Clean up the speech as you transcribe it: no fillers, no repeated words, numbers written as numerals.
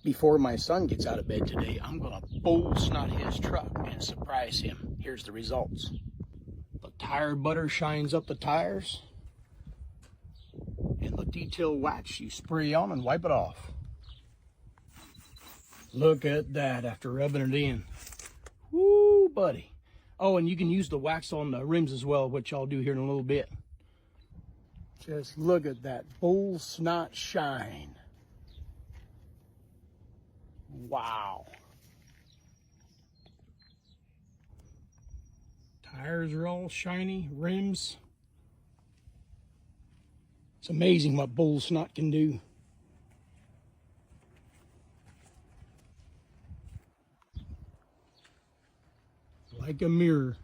Before my son gets out of bed today, I'm going to bull snot his truck and surprise him. Here's the results. The tire butter shines up the tires, and the detail wax you spray on and wipe it off. Look at that after rubbing it in. Woo, buddy. Oh, and you can use the wax on the rims as well, which I'll do here in a little bit. Just look at that bull snot shine. Wow. Tires are all shiny, rims. It's amazing what bull snot can do. Like a mirror.